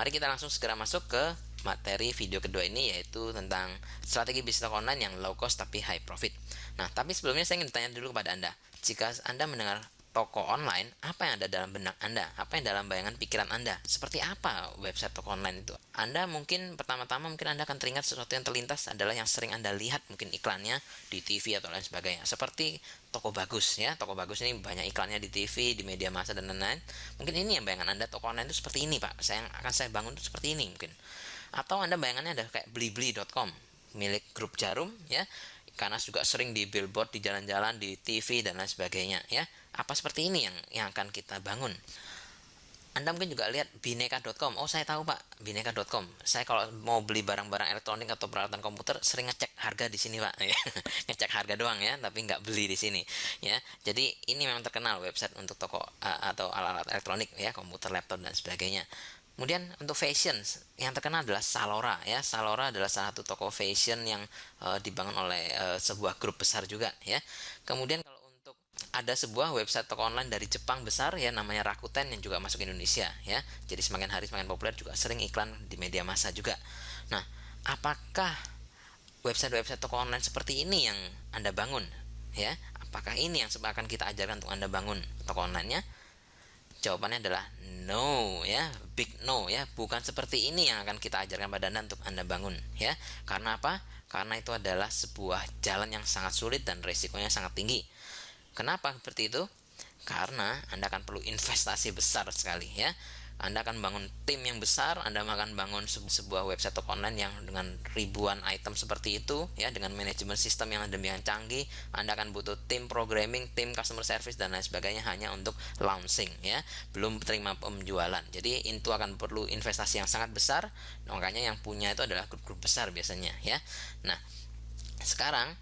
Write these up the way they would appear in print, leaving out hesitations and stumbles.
mari kita langsung segera masuk ke materi video kedua ini, yaitu tentang strategi bisnis toko online yang low cost tapi high profit. Nah, tapi sebelumnya saya ingin bertanya dulu kepada Anda. Jika Anda mendengar toko online, apa yang ada dalam benak Anda? Apa yang dalam bayangan pikiran Anda? Seperti apa website toko online itu? Anda mungkin pertama-tama Anda akan teringat sesuatu yang terlintas adalah yang sering Anda lihat mungkin iklannya di TV atau lain sebagainya. Seperti Toko Bagus ya. Toko Bagus ini banyak iklannya di TV, di media massa dan lain-lain. Mungkin ini yang bayangan Anda toko online itu seperti ini, Pak. Saya bangun itu seperti ini mungkin. Atau Anda bayangannya ada kayak blibli.com milik grup Jarum ya, karena juga sering di billboard di jalan-jalan, di TV dan lain sebagainya ya. Apa seperti ini yang akan kita bangun? Anda mungkin juga lihat bineka.com. Oh, saya tahu Pak, bineka.com. Saya kalau mau beli barang-barang elektronik atau peralatan komputer sering ngecek harga di sini Pak. Ngecek harga doang ya, tapi nggak beli di sini ya. Jadi ini memang terkenal website untuk toko atau alat-alat elektronik ya, komputer, laptop dan sebagainya. Kemudian untuk fashion yang terkenal adalah Zalora ya. Zalora adalah salah satu toko fashion yang dibangun oleh sebuah grup besar juga ya. Kemudian kalau untuk ada sebuah website toko online dari Jepang besar ya, namanya Rakuten, yang juga masuk Indonesia ya. Jadi semakin hari semakin populer, juga sering iklan di media massa juga. Nah, apakah website-website toko online seperti ini yang Anda bangun ya? Apakah ini yang akan kita ajarkan untuk Anda bangun toko online-nya? Jawabannya adalah no ya, big no ya. Bukan seperti ini yang akan kita ajarkan pada Anda untuk Anda bangun ya. Karena apa? Karena itu adalah sebuah jalan yang sangat sulit dan resikonya sangat tinggi. Kenapa seperti itu? Karena Anda akan perlu investasi besar sekali ya. Anda akan bangun tim yang besar, Anda akan bangun sebuah website toko online yang dengan ribuan item seperti itu ya, dengan manajemen sistem yang demikian canggih. Anda akan butuh tim programming, tim customer service dan lain sebagainya hanya untuk launching ya, belum terima penjualan. Jadi itu akan perlu investasi yang sangat besar. Makanya yang punya itu adalah grup-grup besar biasanya ya. Nah, sekarang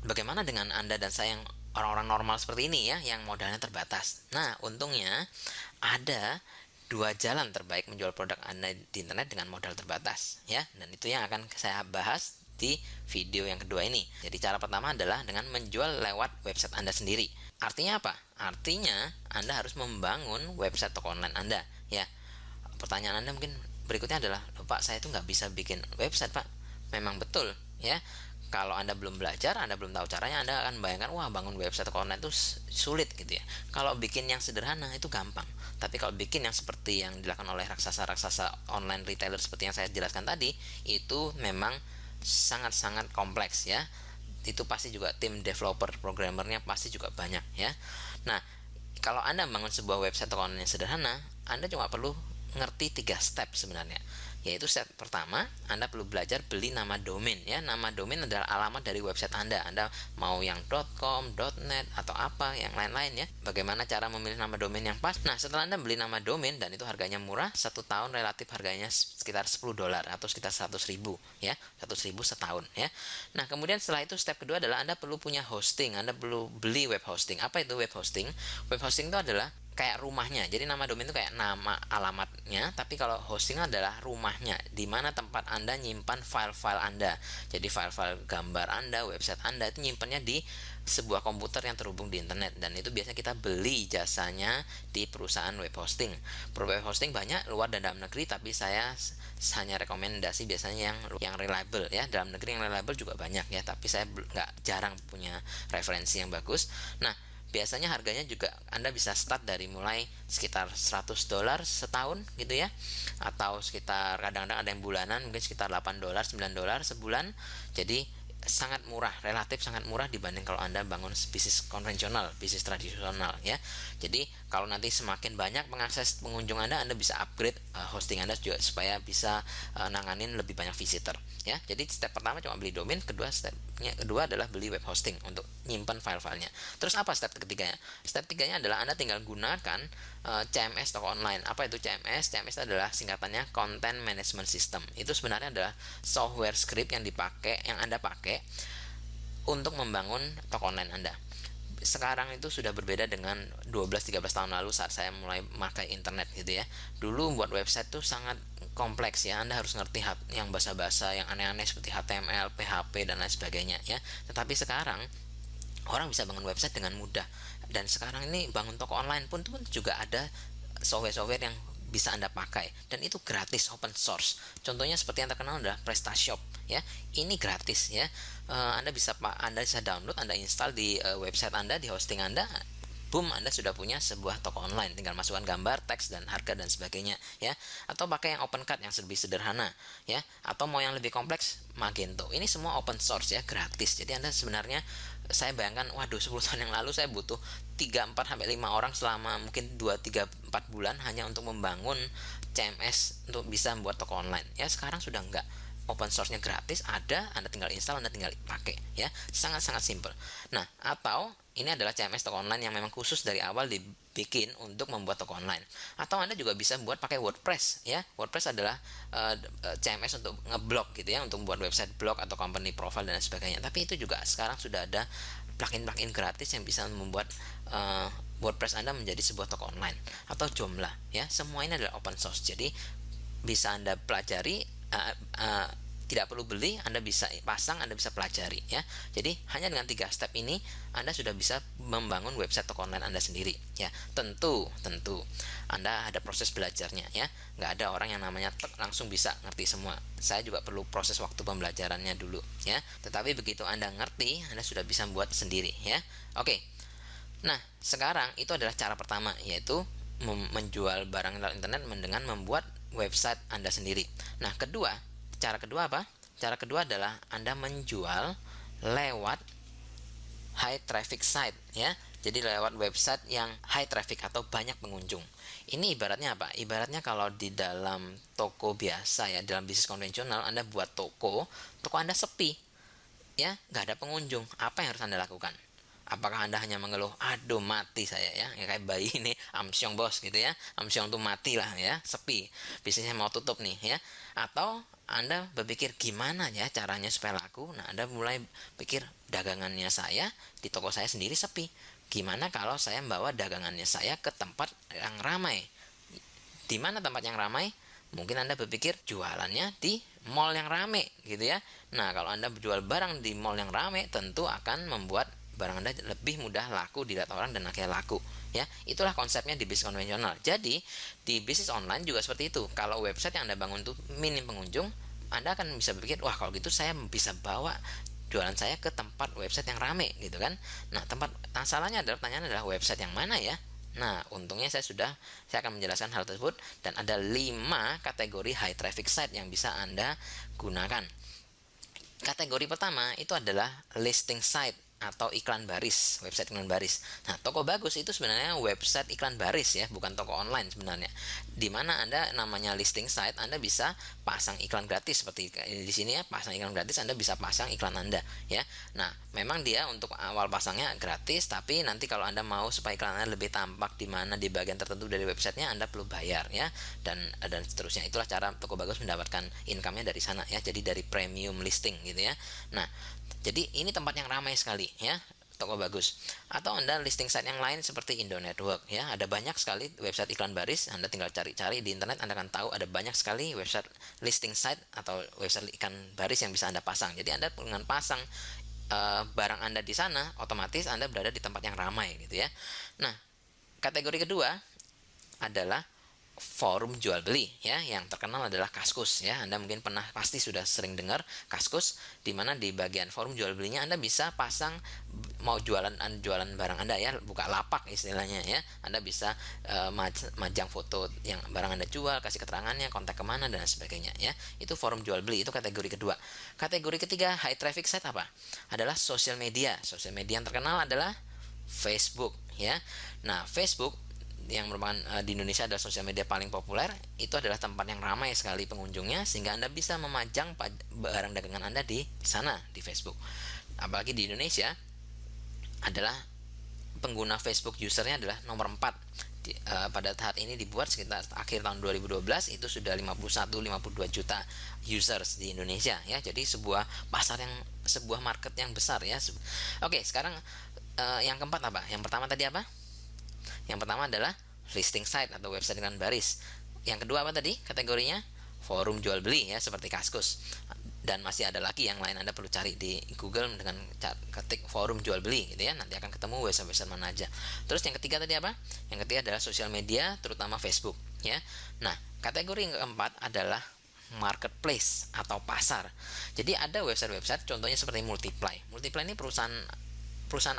bagaimana dengan Anda dan saya yang orang-orang normal seperti ini ya, yang modalnya terbatas? Nah, untungnya ada dua jalan terbaik menjual produk Anda di internet dengan modal terbatas ya, dan itu yang akan saya bahas di video yang kedua ini. Jadi cara pertama adalah dengan menjual lewat website Anda sendiri. Artinya apa? Artinya Anda harus membangun website toko online Anda ya. Pertanyaan Anda mungkin berikutnya adalah, Pak, saya itu nggak bisa bikin website Pak. Memang betul ya. Kalau Anda belum belajar, Anda belum tahu caranya, Anda akan bayangkan, wah, bangun website toko online itu sulit gitu ya. Kalau bikin yang sederhana itu gampang. Tapi kalau bikin yang seperti yang dilakukan oleh raksasa-raksasa online retailer seperti yang saya jelaskan tadi, itu memang sangat-sangat kompleks ya. Itu pasti juga tim developer, programmernya pasti juga banyak ya. Nah, kalau Anda bangun sebuah website toko online yang sederhana, Anda cuma perlu ngerti 3 step sebenarnya. Yaitu step pertama, Anda perlu belajar beli nama domain ya. Nama domain adalah alamat dari website Anda. Anda mau yang .com, .net atau apa yang lain-lain ya. Bagaimana cara memilih nama domain yang pas? Nah, setelah Anda beli nama domain dan itu harganya murah, 1 tahun relatif harganya sekitar $10 atau sekitar 100.000 ya. 100.000 setahun ya. Nah, kemudian setelah itu step kedua adalah Anda perlu punya hosting. Anda perlu beli web hosting. Apa itu web hosting? Web hosting itu adalah kayak rumahnya. Jadi nama domain itu kayak nama alamatnya, tapi kalau hosting adalah rumahnya, di mana tempat Anda nyimpan file-file Anda. Jadi file-file gambar Anda, website Anda itu nyimpannya di sebuah komputer yang terhubung di internet, dan itu biasanya kita beli jasanya di perusahaan web hosting. Web hosting banyak luar dan dalam negeri, tapi saya hanya rekomendasi biasanya yang reliable ya. Dalam negeri yang reliable juga banyak ya, tapi saya jarang punya referensi yang bagus. Nah, biasanya harganya juga Anda bisa start dari mulai sekitar $100 setahun gitu ya, atau sekitar kadang-kadang ada yang bulanan mungkin sekitar $8, $9 sebulan. Jadi sangat murah, relatif sangat murah dibanding kalau Anda bangun bisnis konvensional, bisnis tradisional ya. Jadi kalau nanti semakin banyak mengakses pengunjung Anda bisa upgrade hosting Anda juga supaya bisa nanganin lebih banyak visitor ya. Jadi step pertama cuma beli domain, stepnya kedua adalah beli web hosting untuk nyimpan file-filenya. Terus apa step ketiganya? Step tiganya adalah Anda tinggal gunakan CMS toko online. Apa itu CMS? CMS adalah singkatannya Content Management System. Itu sebenarnya adalah software script yang Anda pakai untuk membangun toko online Anda. Sekarang itu sudah berbeda dengan 12-13 tahun lalu saat saya mulai memakai internet gitu ya. Dulu buat website tuh sangat kompleks ya. Anda harus ngerti yang basa-basa, yang aneh-aneh seperti HTML, PHP dan lain sebagainya ya. Tetapi sekarang orang bisa bangun website dengan mudah. Dan sekarang ini bangun toko online pun juga ada software-software yang bisa Anda pakai, dan itu gratis, open source. Contohnya seperti yang terkenal adalah PrestaShop ya. Ini gratis ya. Anda bisa download, Anda install di website Anda, di hosting Anda. Boom, Anda sudah punya sebuah toko online, tinggal masukkan gambar, teks, dan harga dan sebagainya ya. Atau pakai yang OpenCart yang lebih sederhana ya, atau mau yang lebih kompleks, Magento. Ini semua open source ya, gratis. Jadi Anda sebenarnya, saya bayangkan, waduh, 10 tahun yang lalu saya butuh 3, 4 sampai 5 orang selama mungkin 2, 3, 4 bulan hanya untuk membangun CMS untuk bisa membuat toko online. Ya, sekarang sudah enggak. Open source-nya gratis, ada, Anda tinggal install, Anda tinggal pakai ya. Sangat-sangat simple. Nah, atau ini adalah CMS toko online yang memang khusus dari awal dibikin untuk membuat toko online. Atau Anda juga bisa buat pakai WordPress ya. WordPress adalah CMS untuk ngeblog gitu ya, untuk membuat website blog atau company profile dan sebagainya. Tapi itu juga sekarang sudah ada plugin-plugin gratis yang bisa membuat WordPress Anda menjadi sebuah toko online. Atau Joomla ya. Semua ini adalah open source. Jadi bisa Anda pelajari, tidak perlu beli, Anda bisa pasang, Anda bisa pelajari ya. Jadi hanya dengan 3 step ini Anda sudah bisa membangun website toko online Anda sendiri ya. Tentu Anda ada proses belajarnya ya. Nggak ada orang yang namanya langsung bisa ngerti semua. Saya juga perlu proses waktu pembelajarannya dulu ya. Tetapi begitu Anda ngerti, Anda sudah bisa buat sendiri ya. Oke. Nah, sekarang itu adalah cara pertama, yaitu menjual barang lewat internet dengan membuat website Anda sendiri. Nah, cara kedua apa? Cara kedua adalah Anda menjual lewat high traffic site ya. Jadi lewat website yang high traffic atau banyak pengunjung. Ini ibaratnya apa? Ibaratnya kalau di dalam toko biasa ya, dalam bisnis konvensional, Anda buat toko Anda sepi ya, nggak ada pengunjung. Apa yang harus Anda lakukan? Apakah Anda hanya mengeluh, aduh mati saya ya, kayak bayi ini, amsyong bos gitu ya, amsyong tuh mati lah ya, sepi, bisnisnya mau tutup nih ya. Atau Anda berpikir gimana ya caranya supaya laku. Nah, Anda mulai pikir, dagangannya saya di toko saya sendiri sepi, gimana kalau saya membawa dagangannya saya ke tempat yang ramai. Di mana tempat yang ramai? Mungkin Anda berpikir jualannya di mall yang ramai gitu ya. Nah, kalau Anda berjual barang di mall yang ramai, tentu akan membuat barang Anda lebih mudah laku, dilihat orang, dan akhirnya laku ya. Itulah konsepnya di bisnis konvensional. Jadi di bisnis online juga seperti itu. Kalau website yang Anda bangun itu minim pengunjung, Anda akan bisa berpikir, wah kalau gitu saya bisa bawa jualan saya ke tempat website yang rame gitu kan. Nah, salahnya adalah, pertanyaan adalah website yang mana ya. Nah, untungnya saya akan menjelaskan hal tersebut, dan ada 5 kategori high traffic site yang bisa Anda gunakan. Kategori pertama itu adalah listing site atau iklan baris, website iklan baris. Nah, toko bagus itu sebenarnya website iklan baris ya, bukan toko online sebenarnya. Dimana Anda namanya listing site, Anda bisa pasang iklan gratis seperti di sini ya, pasang iklan gratis, Anda bisa pasang iklan Anda ya. Nah, memang dia untuk awal pasangnya gratis, tapi nanti kalau Anda mau supaya iklan Anda lebih tampak di mana di bagian tertentu dari websitenya, Anda perlu bayar ya, dan seterusnya. Itulah cara toko bagus mendapatkan income-nya dari sana ya, jadi dari premium listing gitu ya. Nah, jadi ini tempat yang ramai sekali ya, toko bagus. Atau Anda listing site yang lain seperti Indo Network ya, ada banyak sekali website iklan baris. Anda tinggal cari-cari di internet, Anda akan tahu ada banyak sekali website listing site atau website iklan baris yang bisa Anda pasang. Jadi Anda dengan pasang barang Anda di sana, otomatis Anda berada di tempat yang ramai gitu ya. Nah, kategori kedua adalah forum jual beli ya, yang terkenal adalah Kaskus ya. Anda mungkin pasti sudah sering dengar Kaskus, di mana di bagian forum jual belinya Anda bisa pasang, mau jualan barang Anda ya, buka lapak istilahnya ya. Anda bisa majang foto yang barang Anda jual, kasih keterangannya, kontak kemana, dan sebagainya ya. Itu forum jual beli, itu kategori kedua. Kategori ketiga high traffic site apa? Adalah sosial media. Sosial media yang terkenal adalah Facebook ya. Nah, Facebook yang merupakan di Indonesia adalah sosial media paling populer, itu adalah tempat yang ramai sekali pengunjungnya, sehingga Anda bisa memajang barang dagangan Anda di sana, di Facebook. Apalagi di Indonesia adalah pengguna Facebook usernya adalah nomor 4 pada saat ini, dibuat sekitar akhir tahun 2012 itu sudah 51-52 juta users di Indonesia ya. Jadi sebuah market yang besar ya. Oke, sekarang yang keempat apa? Yang pertama tadi apa? Yang pertama adalah listing site atau website iklan baris. Yang kedua apa tadi kategorinya? Forum jual beli ya, seperti Kaskus. Dan masih ada lagi yang lain, Anda perlu cari di Google dengan ketik forum jual beli gitu ya. Nanti akan ketemu website mana aja. Terus yang ketiga tadi apa? Yang ketiga adalah sosial media, terutama Facebook ya. Nah, kategori yang keempat adalah marketplace atau pasar. Jadi ada website-website contohnya seperti Multiply. Multiply ini perusahaan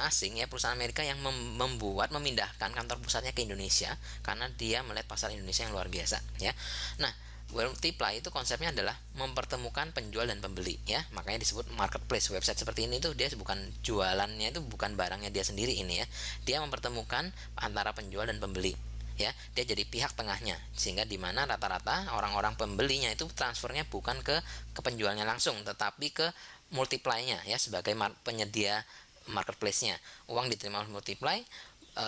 asing ya, perusahaan Amerika yang memindahkan kantor pusatnya ke Indonesia karena dia melihat pasar Indonesia yang luar biasa ya. Nah, Multiply itu konsepnya adalah mempertemukan penjual dan pembeli ya, makanya disebut marketplace. Website seperti ini tuh dia bukan jualannya, itu bukan barangnya dia sendiri ini ya, dia mempertemukan antara penjual dan pembeli ya, dia jadi pihak tengahnya, sehingga dimana rata-rata orang-orang pembelinya itu transfernya bukan ke penjualnya langsung, tetapi ke Multiply-nya ya, sebagai penyedia marketplace-nya. Uang diterima oleh Multiply,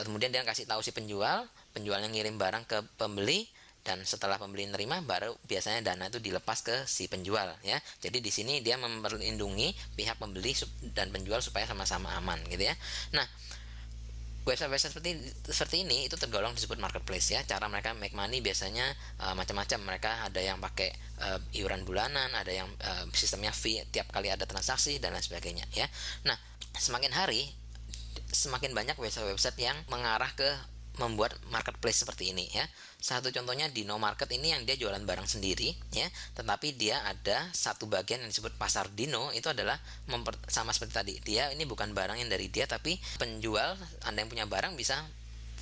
kemudian dia kasih tahu si penjualnya ngirim barang ke pembeli, dan setelah pembeli nerima baru biasanya dana itu dilepas ke si penjual ya. Jadi di sini dia melindungi pihak pembeli dan penjual supaya sama-sama aman gitu ya. Nah, website-website seperti ini itu tergolong disebut marketplace ya. Cara mereka make money biasanya macam-macam. Mereka ada yang pakai iuran bulanan, ada yang sistemnya fee tiap kali ada transaksi dan lain sebagainya ya. Nah, semakin hari semakin banyak website-website yang mengarah ke membuat marketplace seperti ini ya. Satu contohnya Dino Market ini yang dia jualan barang sendiri ya, tetapi dia ada satu bagian yang disebut pasar Dino. Itu adalah sama seperti tadi, dia ini bukan barang yang dari dia, tapi penjual, Anda yang punya barang bisa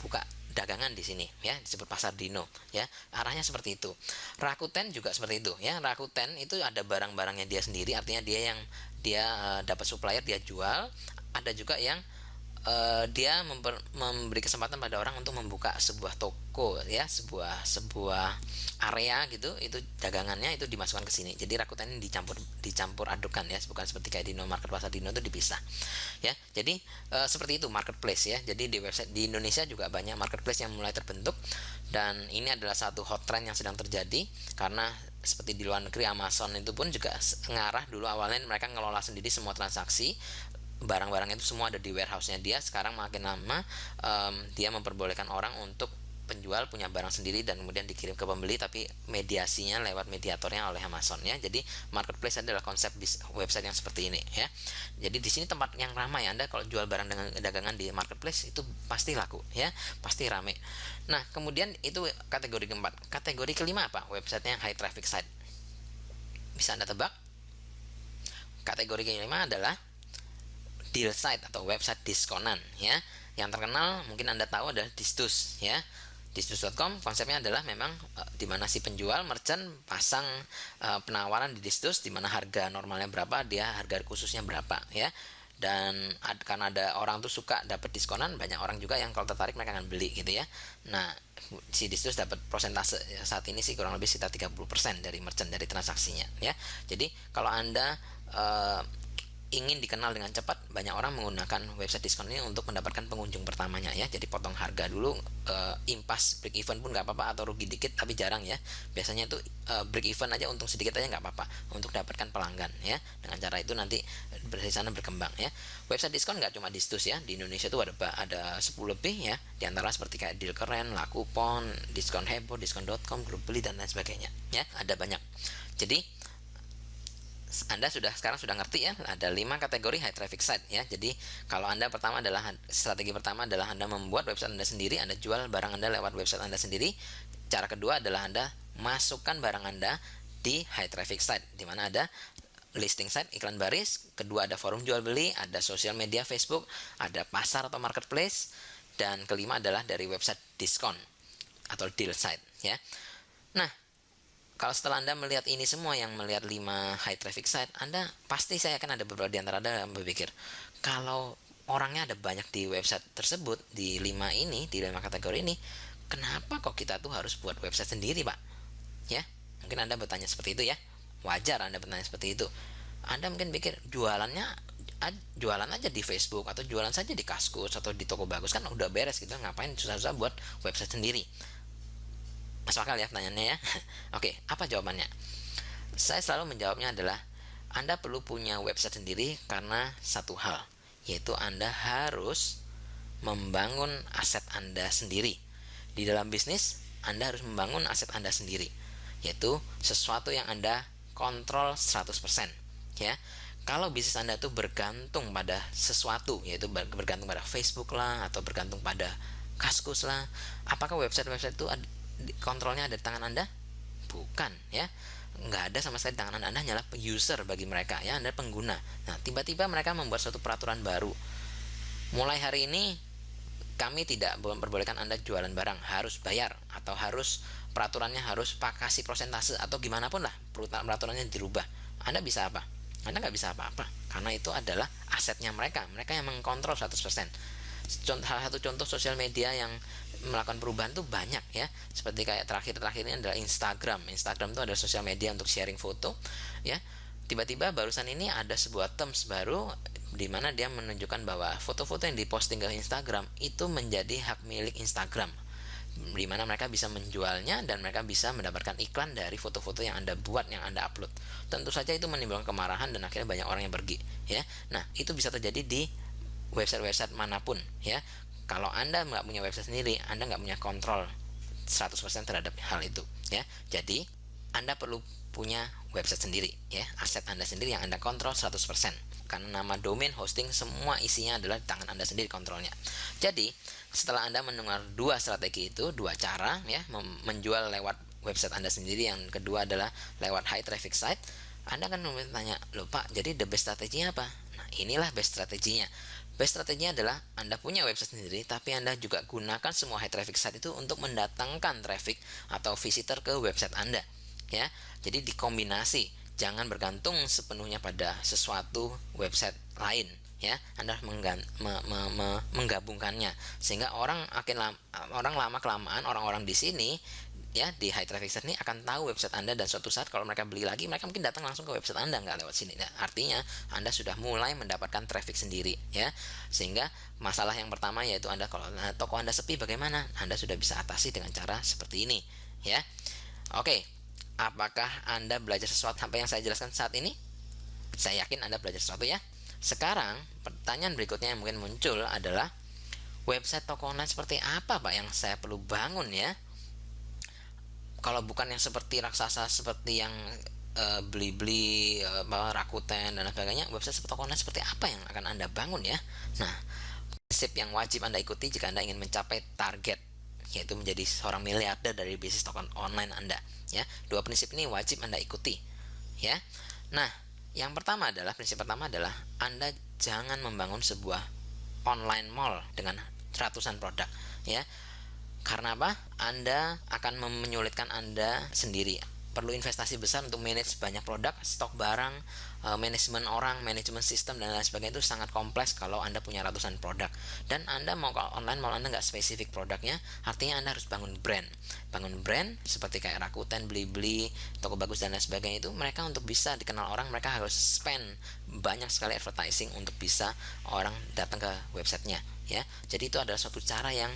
buka dagangan di sini ya, disebut pasar Dino ya. Arahnya seperti itu. Rakuten juga seperti itu ya. Rakuten itu ada barang-barangnya dia sendiri, artinya dia dapat supplier, dia jual. Ada juga yang dia memberi kesempatan pada orang untuk membuka sebuah toko ya, sebuah area gitu, itu dagangannya itu dimasukkan ke sini. Jadi Rakuten ini dicampur adukan ya, bukan seperti kayak Dino Market, pasar Dino itu dipisah ya. Jadi seperti itu marketplace ya. Jadi di website di Indonesia juga banyak marketplace yang mulai terbentuk, dan ini adalah satu hot trend yang sedang terjadi, karena seperti di luar negeri Amazon itu pun juga ngarah. Dulu awalnya mereka ngelola sendiri semua transaksi, barang-barang itu semua ada di warehouse-nya dia. Sekarang makin lama dia memperbolehkan orang untuk penjual punya barang sendiri dan kemudian dikirim ke pembeli, tapi mediasinya lewat mediatornya oleh Amazon ya. Jadi marketplace adalah konsep website yang seperti ini ya. Jadi di sini tempat yang ramai. Anda kalau jual barang dengan dagangan di marketplace itu pasti laku ya, pasti ramai. Nah, kemudian itu kategori keempat. Kategori kelima apa? Website yang high traffic site. Bisa Anda tebak? Kategori kelima adalah deal site atau website diskonan ya. Yang terkenal mungkin Anda tahu adalah Distus ya. Distus.com konsepnya adalah memang di mana si penjual merchant pasang penawaran di Distus, di mana harga normalnya berapa, dia harga khususnya berapa ya. Dan karena ada orang tuh suka dapat diskonan, banyak orang juga yang kalau tertarik mereka akan beli gitu ya. Nah, si Distus dapat persentase saat ini sih kurang lebih sekitar 30% dari merchant dari transaksinya ya. Jadi kalau Anda ingin dikenal dengan cepat, banyak orang menggunakan website diskon ini untuk mendapatkan pengunjung pertamanya ya. Jadi potong harga dulu, impas break even pun nggak apa-apa, atau rugi dikit tapi jarang ya. Biasanya itu break even aja, untung sedikit aja nggak apa-apa untuk dapatkan pelanggan ya. Dengan cara itu nanti dari sana berkembang ya. Website diskon nggak cuma Distus ya, di Indonesia itu ada 10 lebih ya. Di antara seperti kayak Deal Keren, Lakupon, Diskon Heboh, Diskon.com, Grup Beli dan lain sebagainya ya. Ada banyak. Jadi Anda sekarang sudah ngerti ya, ada 5 kategori high traffic site ya. Jadi kalau strategi pertama adalah Anda membuat website Anda sendiri, Anda jual barang Anda lewat website Anda sendiri. Cara kedua adalah Anda masukkan barang Anda di high traffic site, di mana ada listing site, iklan baris. Kedua ada forum jual beli, ada sosial media Facebook, ada pasar atau marketplace, dan kelima adalah dari website diskon atau deal site ya. Nah, kalau setelah Anda melihat ini semua, yang melihat 5 high traffic site, Anda pasti, saya akan ada beberapa di antara Anda yang berpikir, kalau orangnya ada banyak di website tersebut, di 5 ini, di 5 kategori ini, kenapa kok kita tuh harus buat website sendiri, Pak? Ya, mungkin Anda bertanya seperti itu ya. Wajar Anda bertanya seperti itu. Anda mungkin pikir jualan aja di Facebook, atau jualan saja di Kaskus atau di toko bagus, kan udah beres gitu, ngapain susah-susah buat website sendiri? Masuk akal ya pertanyaannya ya. Oke, apa jawabannya? Saya selalu menjawabnya adalah Anda perlu punya website sendiri karena satu hal, yaitu Anda harus membangun aset Anda sendiri. Di dalam bisnis, Anda harus membangun aset Anda sendiri, yaitu sesuatu yang Anda kontrol 100% ya. Kalau bisnis Anda itu bergantung pada sesuatu, yaitu bergantung pada Facebook lah, atau bergantung pada Kaskus lah, apakah website itu kontrolnya ada di tangan Anda? Bukan, ya. Nggak ada sama sekali di tangan Anda. Anda hanyalah user bagi mereka, ya. Anda pengguna. Nah, tiba-tiba mereka membuat suatu peraturan baru. Mulai hari ini kami tidak memperbolehkan Anda jualan barang, harus bayar, atau harus peraturannya harus kasih prosentase, atau gimana pun lah peraturannya dirubah. Anda bisa apa? Anda nggak bisa apa-apa, karena itu adalah asetnya mereka yang mengkontrol 100%. Salah satu contoh sosial media yang melakukan perubahan tuh banyak, ya. Seperti kayak terakhir ini adalah Instagram itu adalah sosial media untuk sharing foto, ya. Tiba-tiba barusan ini ada sebuah terms baru di mana dia menunjukkan bahwa foto-foto yang diposting ke Instagram itu menjadi hak milik Instagram, di mana mereka bisa menjualnya dan mereka bisa mendapatkan iklan dari foto-foto yang Anda buat, yang Anda upload. Tentu saja itu menimbulkan kemarahan dan akhirnya banyak orang yang pergi, ya. Nah, itu bisa terjadi di website-website manapun, ya. Kalau Anda nggak punya website sendiri, Anda nggak punya kontrol 100% terhadap hal itu, ya. Jadi Anda perlu punya website sendiri, ya, aset Anda sendiri yang Anda kontrol 100%. Karena nama domain, hosting, semua isinya adalah di tangan Anda sendiri kontrolnya. Jadi, setelah Anda mendengar dua strategi itu, dua cara, ya, menjual lewat website Anda sendiri, yang kedua adalah lewat high traffic site, Anda akan bertanya, "Loh Pak, jadi the best strateginya apa?" Nah, inilah best strateginya. Best strateginya adalah Anda punya website sendiri, tapi Anda juga gunakan semua high traffic site itu untuk mendatangkan traffic atau visitor ke website Anda, ya. Jadi dikombinasi, jangan bergantung sepenuhnya pada sesuatu website lain, ya. Anda menggabungkannya sehingga orang lama kelamaan, orang-orang di sini, ya, di high traffic site ini akan tahu website Anda, dan suatu saat kalau mereka beli lagi, mereka mungkin datang langsung ke website Anda, nggak lewat sini. Nah, artinya Anda sudah mulai mendapatkan traffic sendiri, ya. Sehingga masalah yang pertama yaitu kalau toko Anda sepi, bagaimana? Anda sudah bisa atasi dengan cara seperti ini, ya. Oke. Apakah Anda belajar sesuatu apa yang saya jelaskan saat ini? Saya yakin Anda belajar sesuatu, ya. Sekarang pertanyaan berikutnya yang mungkin muncul adalah, website toko online seperti apa Pak yang saya perlu bangun, ya? Kalau bukan yang seperti raksasa, seperti yang Blibli, Rakuten dan sebagainya, website toko online seperti apa yang akan Anda bangun, ya? Nah, prinsip yang wajib Anda ikuti jika Anda ingin mencapai target, yaitu menjadi seorang miliarder dari bisnis toko online Anda, ya. Dua prinsip ini wajib Anda ikuti, ya. Nah, prinsip pertama adalah Anda jangan membangun sebuah online mall dengan ratusan produk, ya. Karena apa? Anda akan menyulitkan Anda sendiri. Perlu investasi besar untuk manage banyak produk, stok barang, manajemen orang, manajemen sistem, dan lain sebagainya. Itu sangat kompleks kalau Anda punya ratusan produk. Dan Anda kalau online mau Anda nggak spesifik produknya, artinya Anda harus bangun brand. Bangun brand seperti kayak Rakuten, Blibli, Toko Bagus, dan lain sebagainya itu, mereka untuk bisa dikenal orang, mereka harus spend banyak sekali advertising untuk bisa orang datang ke websitenya, ya. Jadi itu adalah suatu cara yang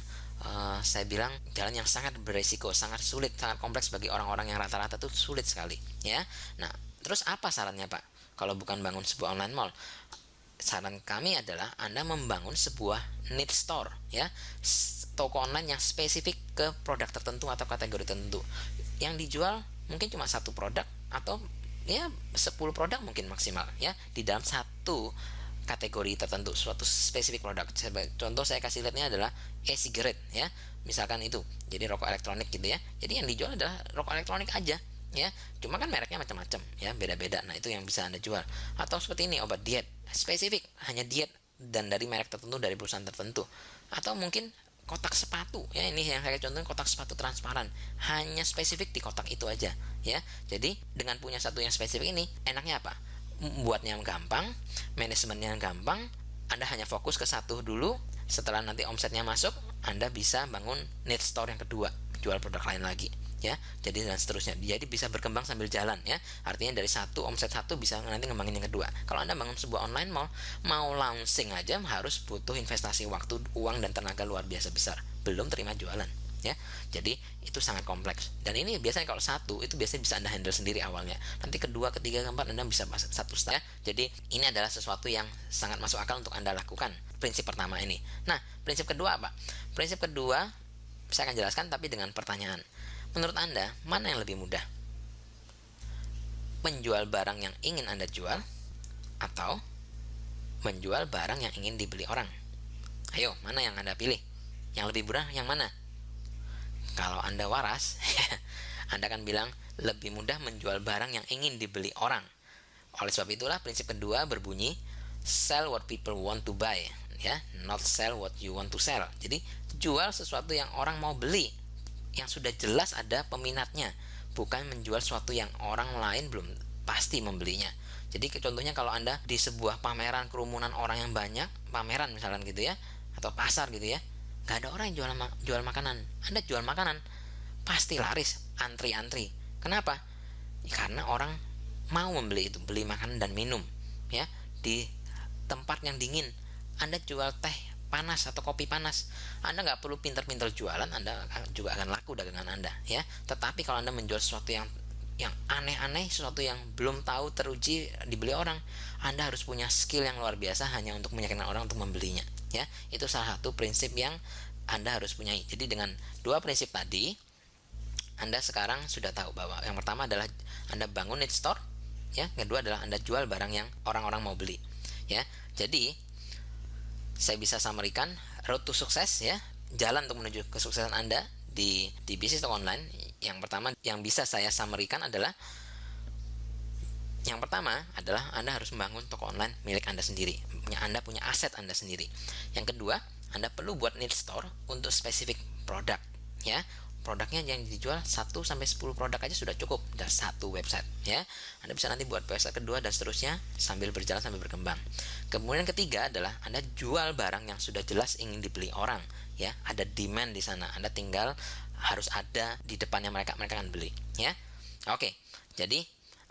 saya bilang jalan yang sangat beresiko, sangat sulit, sangat kompleks bagi orang-orang yang rata-rata tuh sulit sekali, ya. Nah, terus apa sarannya Pak? Kalau bukan bangun sebuah online mall, saran kami adalah Anda membangun sebuah niche store, ya, toko online yang spesifik ke produk tertentu atau kategori tertentu. Yang dijual mungkin cuma satu produk atau ya 10 produk mungkin maksimal, ya, di dalam satu kategori tertentu, suatu spesifik produk. Contoh saya kasih lihatnya adalah e-cigarette, ya, misalkan itu, jadi rokok elektronik gitu, ya. Jadi yang dijual adalah rokok elektronik aja, ya, cuma kan mereknya macam-macam, ya, beda-beda. Nah, itu yang bisa Anda jual. Atau seperti ini, obat diet spesifik, hanya diet dan dari merek tertentu, dari perusahaan tertentu. Atau mungkin kotak sepatu, ya, ini yang saya contohin, kotak sepatu transparan, hanya spesifik di kotak itu aja, ya. Jadi dengan punya satu yang spesifik ini, enaknya apa? Buatnya gampang, manajemennya gampang, Anda hanya fokus ke satu dulu. Setelah nanti omsetnya masuk, Anda bisa bangun niche store yang kedua, jual produk lain lagi, ya. Jadi dan seterusnya. Jadi bisa berkembang sambil jalan, ya. Artinya dari satu omset satu bisa nanti ngembangin yang kedua. Kalau Anda bangun sebuah online mall, mau launching aja harus butuh investasi waktu, uang, dan tenaga luar biasa besar. Belum terima jualan, ya. Jadi itu sangat kompleks, dan ini biasanya kalau satu itu biasanya bisa Anda handle sendiri awalnya, nanti kedua, ketiga, keempat Anda bisa satu step, ya. Jadi ini adalah sesuatu yang sangat masuk akal untuk Anda lakukan, prinsip pertama ini. Nah, prinsip kedua apa? Prinsip kedua saya akan jelaskan tapi dengan pertanyaan. Menurut Anda, mana yang lebih mudah? Menjual barang yang ingin Anda jual atau menjual barang yang ingin dibeli orang? Ayo, mana yang Anda pilih? Yang lebih murah yang mana? Kalau Anda waras, Anda akan bilang lebih mudah menjual barang yang ingin dibeli orang. Oleh sebab itulah prinsip kedua berbunyi sell what people want to buy, ya, not sell what you want to sell. Jadi jual sesuatu yang orang mau beli, yang sudah jelas ada peminatnya, bukan menjual sesuatu yang orang lain belum pasti membelinya. Jadi contohnya kalau Anda di sebuah pameran kerumunan orang yang banyak, pameran misalkan gitu ya, atau pasar gitu ya, nggak ada orang yang jual makanan. Anda jual makanan, pasti laris, antri-antri. Kenapa? Karena orang mau membeli itu, beli makanan dan minum, ya. Di tempat yang dingin, Anda jual teh panas atau kopi panas, Anda nggak perlu pintar-pintar jualan, Anda juga akan laku dagangan Anda, ya. Tetapi kalau Anda menjual sesuatu yang aneh-aneh, sesuatu yang belum tahu teruji dibeli orang, Anda harus punya skill yang luar biasa hanya untuk meyakinkan orang untuk membelinya, ya. Itu salah satu prinsip yang Anda harus punyai. Jadi dengan dua prinsip tadi, Anda sekarang sudah tahu bahwa yang pertama adalah Anda bangun need store, ya. Kedua adalah Anda jual barang yang orang-orang mau beli, ya. Jadi saya bisa samarikan road to sukses, ya, jalan untuk menuju kesuksesan Anda di bisnis toko online. Yang pertama yang bisa saya samarikan adalah, yang pertama adalah Anda harus membangun toko online milik Anda sendiri. Anda punya aset Anda sendiri. Yang kedua, Anda perlu buat niche store untuk spesifik produk, ya. Produknya yang dijual 1 sampai 10 produk aja sudah cukup dari satu website, ya. Anda bisa nanti buat website kedua dan seterusnya sambil berjalan sambil berkembang. Kemudian ketiga adalah Anda jual barang yang sudah jelas ingin dibeli orang, ya. Ada demand di sana. Anda tinggal harus ada di depannya mereka akan beli, ya. Oke. Jadi,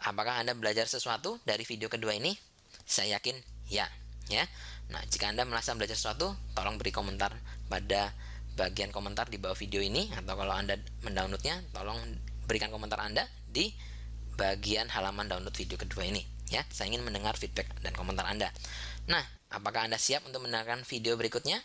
apakah Anda belajar sesuatu dari video kedua ini? Saya yakin ya, ya. Nah, jika Anda merasa belajar sesuatu, tolong beri komentar pada bagian komentar di bawah video ini, atau kalau Anda mendownloadnya, tolong berikan komentar Anda di bagian halaman download video kedua ini, ya. Saya ingin mendengar feedback dan komentar Anda. Nah, apakah Anda siap untuk mendengarkan video berikutnya?